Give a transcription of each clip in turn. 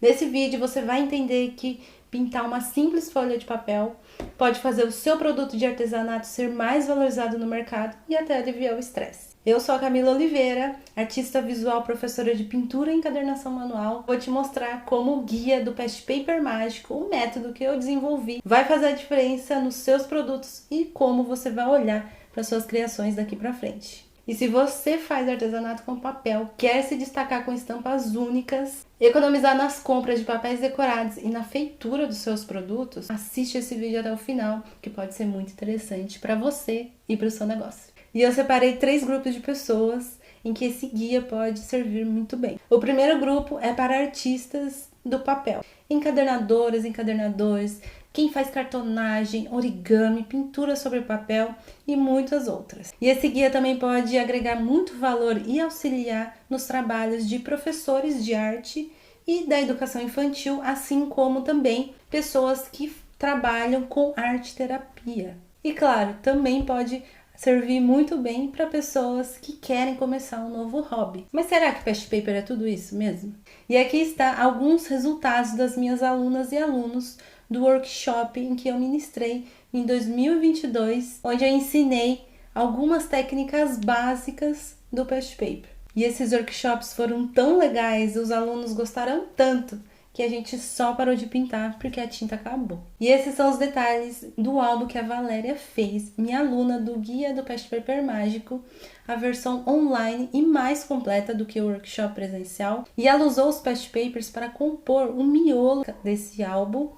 Nesse vídeo você vai entender que pintar uma simples folha de papel pode fazer o seu produto de artesanato ser mais valorizado no mercado e até aliviar o estresse. Eu sou a Camila Oliveira, artista visual, professora de pintura e encadernação manual. Vou te mostrar como o guia do Past Paper Mágico, o método que eu desenvolvi, vai fazer a diferença nos seus produtos e como você vai olhar para suas criações daqui para frente. E se você faz artesanato com papel, quer se destacar com estampas únicas, economizar nas compras de papéis decorados e na feitura dos seus produtos, assiste esse vídeo até o final, que pode ser muito interessante para você e para o seu negócio. E eu separei 3 grupos de pessoas em que esse guia pode servir muito bem. O primeiro grupo é para artistas do papel, encadernadoras, encadernadores, quem faz cartonagem, origami, pintura sobre papel e muitas outras. E esse guia também pode agregar muito valor e auxiliar nos trabalhos de professores de arte e da educação infantil, assim como também pessoas que trabalham com arte terapia. E claro, também pode servir muito bem para pessoas que querem começar um novo hobby. Mas será que Past Paper é tudo isso mesmo? E aqui está alguns resultados das minhas alunas e alunos do workshop em que eu ministrei em 2022, onde eu ensinei algumas técnicas básicas do Past Paper. E esses workshops foram tão legais, os alunos gostaram tanto, que a gente só parou de pintar porque a tinta acabou. E esses são os detalhes do álbum que a Valéria fez, minha aluna do Guia do Past Paper Mágico, a versão online e mais completa do que o workshop presencial. E ela usou os Past Papers para compor o miolo desse álbum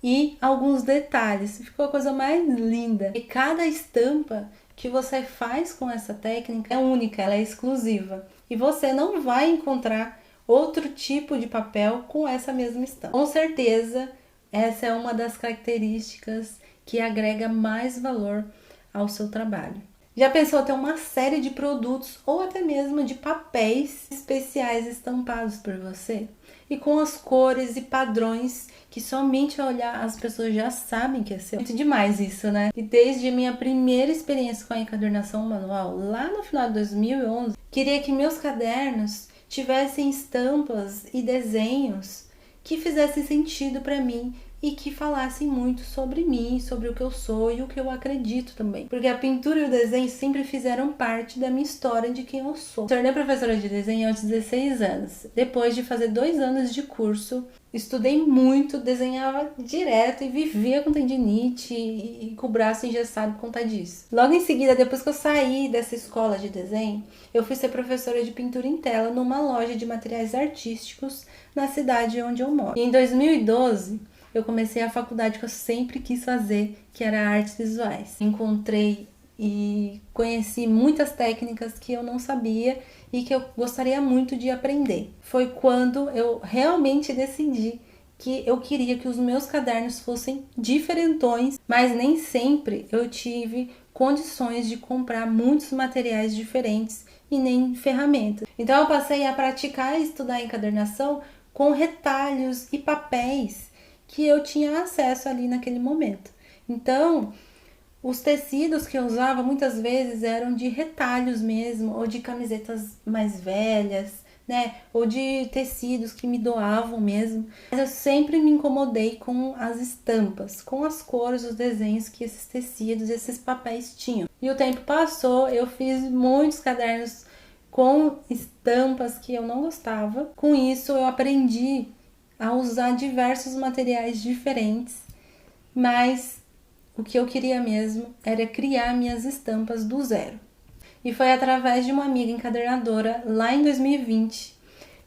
e alguns detalhes. Ficou a coisa mais linda. E cada estampa que você faz com essa técnica é única, ela é exclusiva. E você não vai encontrar outro tipo de papel com essa mesma estampa. Com certeza, essa é uma das características que agrega mais valor ao seu trabalho. Já pensou ter uma série de produtos ou até mesmo de papéis especiais estampados por você? E com as cores e padrões que somente ao olhar as pessoas já sabem que é seu. Muito demais isso, né? E desde a minha primeira experiência com a encadernação manual, lá no final de 2011, queria que meus cadernos tivessem estampas e desenhos que fizessem sentido para mim e que falassem muito sobre mim, sobre o que eu sou e o que eu acredito também. Porque a pintura e o desenho sempre fizeram parte da minha história de quem eu sou. Tornei professora de desenho aos 16 anos. Depois de fazer 2 anos de curso, estudei muito, desenhava direto e vivia com tendinite e com o braço engessado por conta disso. Logo em seguida, depois que eu saí dessa escola de desenho, eu fui ser professora de pintura em tela numa loja de materiais artísticos na cidade onde eu moro. E em 2012, eu comecei a faculdade que eu sempre quis fazer, que era artes visuais. Encontrei e conheci muitas técnicas que eu não sabia e que eu gostaria muito de aprender. Foi quando eu realmente decidi que eu queria que os meus cadernos fossem diferentões, mas nem sempre eu tive condições de comprar muitos materiais diferentes e nem ferramentas. Então eu passei a praticar e estudar encadernação com retalhos e papéis que eu tinha acesso ali naquele momento. Então, os tecidos que eu usava muitas vezes eram de retalhos mesmo, ou de camisetas mais velhas, né? Ou de tecidos que me doavam mesmo. Mas eu sempre me incomodei com as estampas, com as cores, os desenhos que esses tecidos, esses papéis tinham. E o tempo passou, eu fiz muitos cadernos com estampas que eu não gostava. Com isso, eu aprendi a usar diversos materiais diferentes, mas o que eu queria mesmo era criar minhas estampas do zero. E foi através de uma amiga encadernadora, lá em 2020,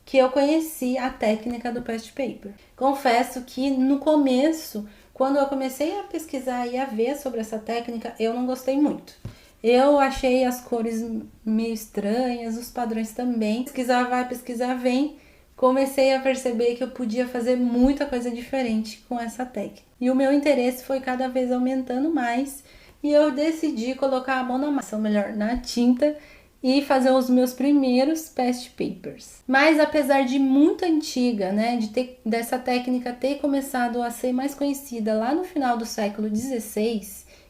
que eu conheci a técnica do Past Paper. Confesso que no começo, quando eu comecei a pesquisar e a ver sobre essa técnica, eu não gostei muito. Eu achei as cores meio estranhas, os padrões também. Pesquisar vai, pesquisar vem. Comecei a perceber que eu podia fazer muita coisa diferente com essa técnica. E o meu interesse foi cada vez aumentando mais e eu decidi colocar a mão na massa, ou melhor, na tinta, e fazer os meus primeiros Past Papers. Mas apesar de muito antiga, né, dessa técnica ter começado a ser mais conhecida lá no final do século XVI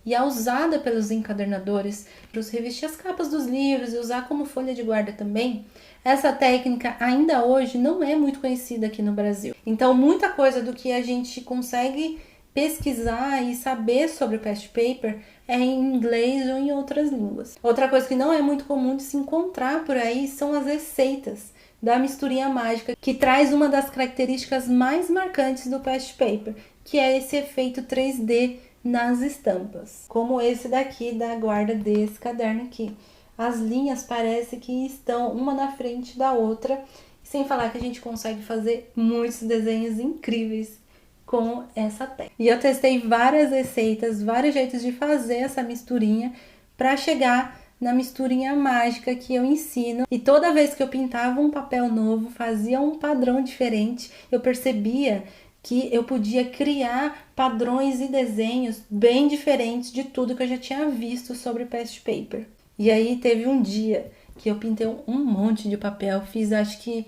e a usada pelos encadernadores para revestir as capas dos livros e usar como folha de guarda também, Essa técnica ainda hoje não é muito conhecida aqui no Brasil. Então, muita coisa do que a gente consegue pesquisar e saber sobre o past paper é em inglês ou em outras línguas. Outra coisa que não é muito comum de se encontrar por aí são as receitas da misturinha mágica, que traz uma das características mais marcantes do past paper, que é esse efeito 3D nas estampas, como esse daqui da guarda desse caderno aqui. As linhas parecem que estão uma na frente da outra, sem falar que a gente consegue fazer muitos desenhos incríveis com essa técnica. E eu testei várias receitas, vários jeitos de fazer essa misturinha para chegar na misturinha mágica que eu ensino. E toda vez que eu pintava um papel novo, fazia um padrão diferente, eu percebia que eu podia criar padrões e desenhos bem diferentes de tudo que eu já tinha visto sobre past paper. E aí teve um dia que eu pintei um monte de papel, fiz acho que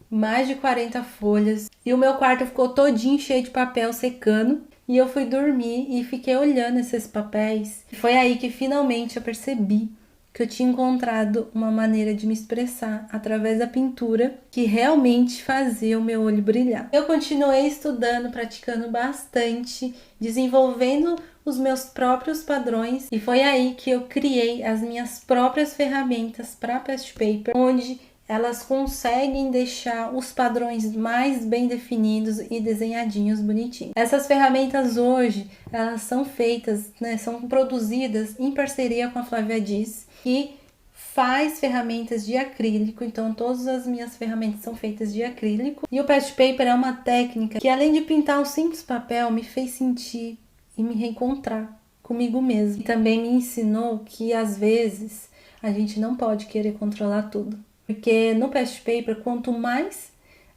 mais de 40 folhas e o meu quarto ficou todinho cheio de papel secando. E eu fui dormir e fiquei olhando esses papéis. E foi aí que finalmente eu percebi que eu tinha encontrado uma maneira de me expressar através da pintura que realmente fazia o meu olho brilhar. Eu continuei estudando, praticando bastante, desenvolvendo os meus próprios padrões e foi aí que eu criei as minhas próprias ferramentas para past paper, onde elas conseguem deixar os padrões mais bem definidos e desenhadinhos bonitinhos. Essas ferramentas hoje, elas são feitas, são produzidas em parceria com a Flávia Diz, que faz ferramentas de acrílico, então todas as minhas ferramentas são feitas de acrílico. E o past paper é uma técnica que, além de pintar um simples papel, me fez sentir e me reencontrar comigo mesmo. E também me ensinou que, às vezes, a gente não pode querer controlar tudo. Porque no past paper, quanto mais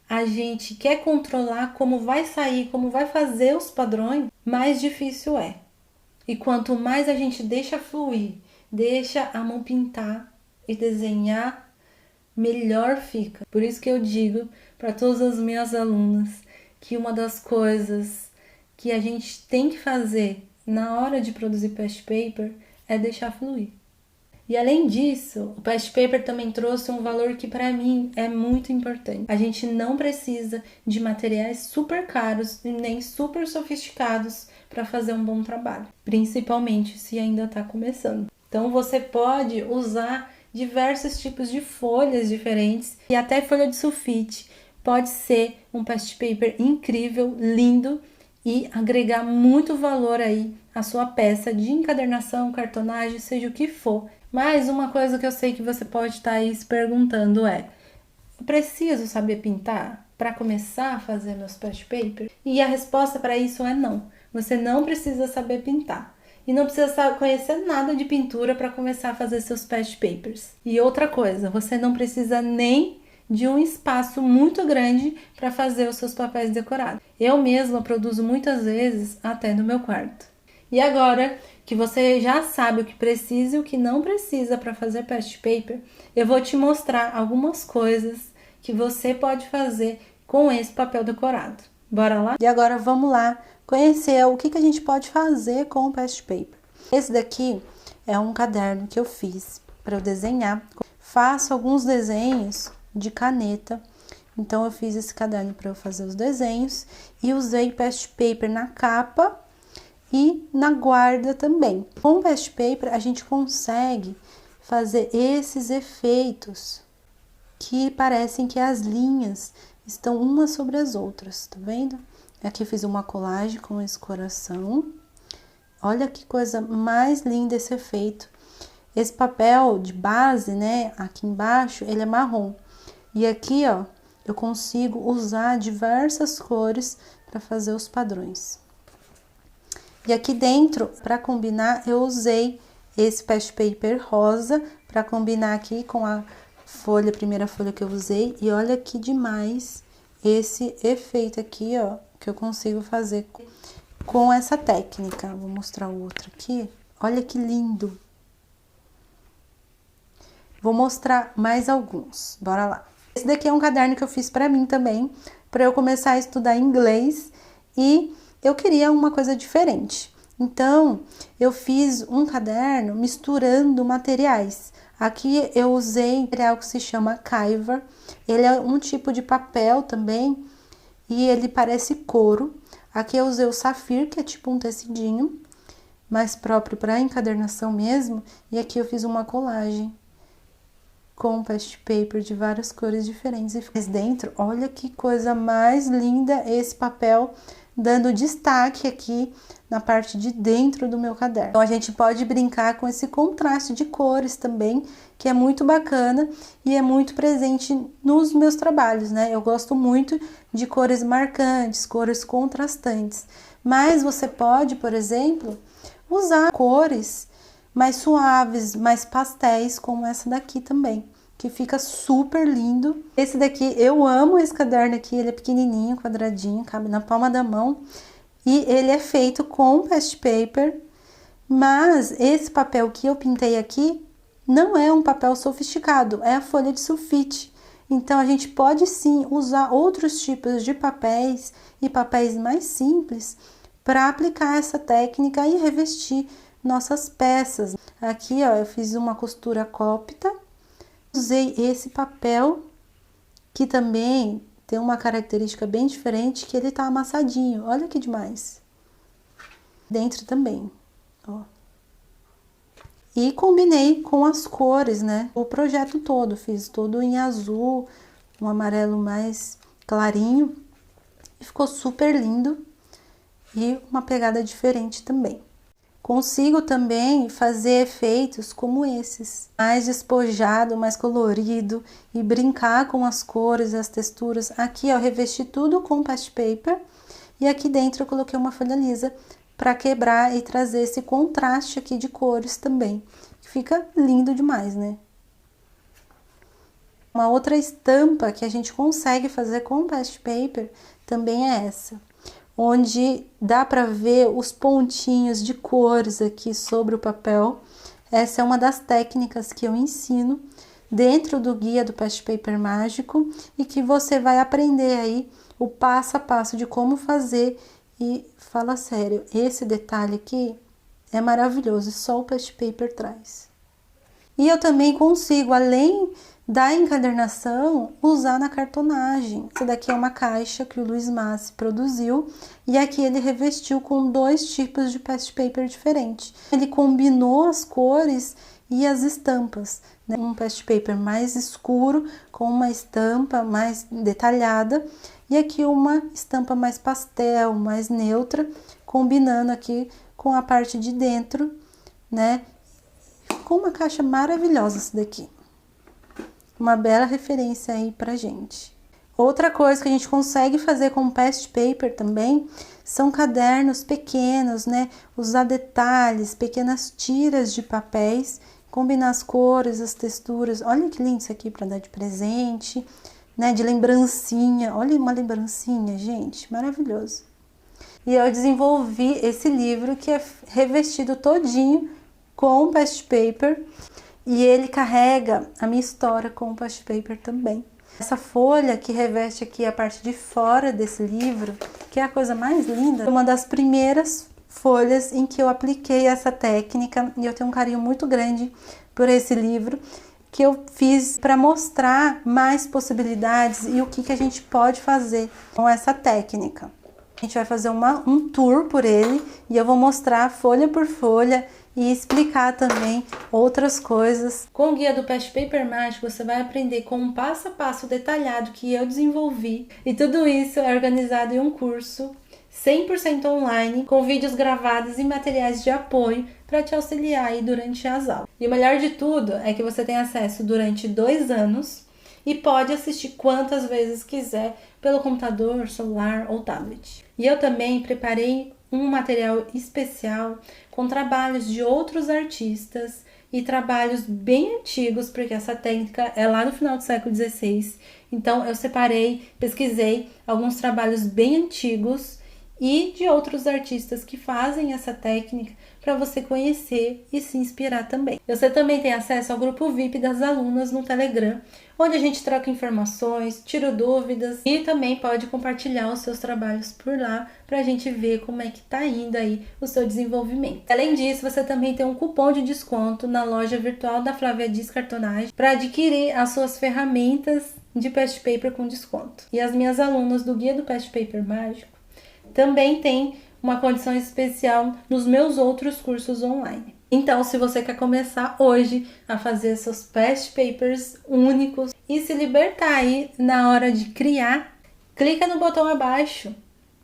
a gente quer controlar como vai sair, como vai fazer os padrões, mais difícil é. E quanto mais a gente deixa fluir, deixa a mão pintar e desenhar, melhor fica. Por isso que eu digo para todas as minhas alunas que uma das coisas que a gente tem que fazer na hora de produzir past paper é deixar fluir. E além disso, o past paper também trouxe um valor que para mim é muito importante. A gente não precisa de materiais super caros e nem super sofisticados para fazer um bom trabalho, principalmente se ainda está começando. Então você pode usar diversos tipos de folhas diferentes e até folha de sulfite pode ser um past paper incrível, lindo e agregar muito valor aí à sua peça de encadernação, cartonagem, seja o que for. Mas uma coisa que eu sei que você pode estar aí se perguntando é: eu preciso saber pintar para começar a fazer meus past papers? E a resposta para isso é não. Você não precisa saber pintar. E não precisa conhecer nada de pintura para começar a fazer seus past papers. E outra coisa, você não precisa nem de um espaço muito grande para fazer os seus papéis decorados. Eu mesma produzo muitas vezes até no meu quarto. E agora que você já sabe o que precisa e o que não precisa para fazer past paper, eu vou te mostrar algumas coisas que você pode fazer com esse papel decorado. Bora lá? E agora vamos lá conhecer o que a gente pode fazer com o past paper. Esse daqui é um caderno que eu fiz para eu desenhar. Faço alguns desenhos de caneta, então eu fiz esse caderno para eu fazer os desenhos e usei past paper na capa e na guarda também. Com o past paper a gente consegue fazer esses efeitos que parecem que as linhas estão umas sobre as outras, tá vendo? Aqui eu fiz uma colagem com esse coração. Olha que coisa mais linda esse efeito. Esse papel de base, né, aqui embaixo, ele é marrom. E aqui, ó, eu consigo usar diversas cores para fazer os padrões. E aqui dentro, para combinar, eu usei esse past paper rosa para combinar aqui com a folha, primeira folha que eu usei. E olha que demais esse efeito aqui, ó, que eu consigo fazer com essa técnica. Vou mostrar o outro aqui. Olha que lindo. Vou mostrar mais alguns. Bora lá. Esse daqui é um caderno que eu fiz para mim também, para eu começar a estudar inglês e eu queria uma coisa diferente. Então, eu fiz um caderno misturando materiais. Aqui eu usei um material que se chama Kaivar. Ele é um tipo de papel também e ele parece couro. Aqui eu usei o safir, que é tipo um tecidinho, mais próprio para encadernação mesmo. E aqui eu fiz uma colagem com past paper de várias cores diferentes. E fiz dentro, olha que coisa mais linda esse papel, dando destaque aqui na parte de dentro do meu caderno. Então, a gente pode brincar com esse contraste de cores também, que é muito bacana e é muito presente nos meus trabalhos, né? Eu gosto muito de cores marcantes, cores contrastantes. Mas você pode, por exemplo, usar cores mais suaves, mais pastéis, como essa daqui também, que fica super lindo. Esse daqui, eu amo esse caderno aqui, ele é pequenininho, quadradinho, cabe na palma da mão. E ele é feito com past paper, mas esse papel que eu pintei aqui não é um papel sofisticado, é a folha de sulfite. Então, a gente pode sim usar outros tipos de papéis e papéis mais simples para aplicar essa técnica e revestir nossas peças. Aqui, ó, eu fiz uma costura cópita. Usei esse papel, que também tem uma característica bem diferente, que ele tá amassadinho. Olha que demais. Dentro também, ó. E combinei com as cores, né? O projeto todo, fiz todo em azul, um amarelo mais clarinho. E ficou super lindo. E uma pegada diferente também. Consigo também fazer efeitos como esses, mais despojado, mais colorido, e brincar com as cores e as texturas. Aqui, ó, eu revesti tudo com past paper e aqui dentro eu coloquei uma folha lisa para quebrar e trazer esse contraste aqui de cores também. Fica lindo demais, né? Uma outra estampa que a gente consegue fazer com past paper também é essa, onde dá para ver os pontinhos de cores aqui sobre o papel. Essa é uma das técnicas que eu ensino dentro do guia do Past Paper Mágico e que você vai aprender aí o passo a passo de como fazer. E fala sério, esse detalhe aqui é maravilhoso, só o Past Paper traz. E eu também consigo, além da encadernação, usar na cartonagem. Essa daqui é uma caixa que o Luiz Massi produziu e aqui ele revestiu com dois tipos de past paper diferentes. Ele combinou as cores e as estampas, né? Um past paper mais escuro com uma estampa mais detalhada e aqui uma estampa mais pastel, mais neutra, combinando aqui com a parte de dentro, né? Com uma caixa maravilhosa essa daqui. Uma bela referência aí pra gente. Outra coisa que a gente consegue fazer com past paper também são cadernos pequenos, né? Usar detalhes, pequenas tiras de papéis, combinar as cores, as texturas. Olha que lindo isso aqui para dar de presente, né? De lembrancinha. Olha uma lembrancinha, gente, maravilhoso. E eu desenvolvi esse livro que é revestido todinho com past paper. E ele carrega a minha história com o past paper também. Essa folha que reveste aqui a parte de fora desse livro, que é a coisa mais linda, é uma das primeiras folhas em que eu apliquei essa técnica. E eu tenho um carinho muito grande por esse livro, que eu fiz para mostrar mais possibilidades e o que a gente pode fazer com essa técnica. A gente vai fazer um tour por ele e eu vou mostrar folha por folha e explicar também outras coisas. Com o guia do Past Paper Mágico, você vai aprender com um passo a passo detalhado que eu desenvolvi. E tudo isso é organizado em um curso 100% online, com vídeos gravados e materiais de apoio para te auxiliar aí durante as aulas. E o melhor de tudo é que você tem acesso durante 2 anos e pode assistir quantas vezes quiser pelo computador, celular ou tablet. E eu também preparei um material especial com trabalhos de outros artistas e trabalhos bem antigos, porque essa técnica é lá no final do século XVI. Então eu separei, pesquisei alguns trabalhos bem antigos e de outros artistas que fazem essa técnica para você conhecer e se inspirar também. Você também tem acesso ao grupo VIP das alunas no Telegram, onde a gente troca informações, tira dúvidas e também pode compartilhar os seus trabalhos por lá para a gente ver como é que tá indo aí o seu desenvolvimento. Além disso, você também tem um cupom de desconto na loja virtual da Flávia Diz Cartonagem para adquirir as suas ferramentas de Past Paper com desconto. E as minhas alunas do Guia do Past Paper Mágico também tem uma condição especial nos meus outros cursos online. Então, se você quer começar hoje a fazer seus past papers únicos e se libertar aí na hora de criar, clica no botão abaixo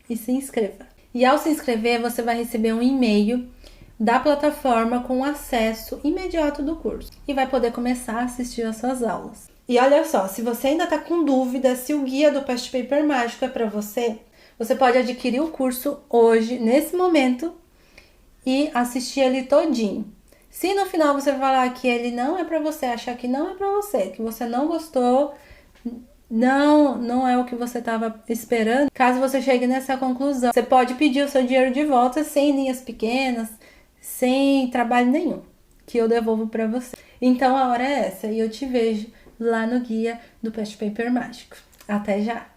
e se inscreva. E ao se inscrever, você vai receber um e-mail da plataforma com acesso imediato do curso e vai poder começar a assistir às suas aulas. E olha só, se você ainda está com dúvida se o Guia do Past Paper Mágico é para você, você pode adquirir o curso hoje, nesse momento, e assistir ele todinho. Se no final você falar que ele não é para você, achar que não é para você, que você não gostou, não é o que você estava esperando, caso você chegue nessa conclusão, você pode pedir o seu dinheiro de volta sem linhas pequenas, sem trabalho nenhum, que eu devolvo para você. Então a hora é essa e eu te vejo lá no Guia do Past Paper Mágico. Até já!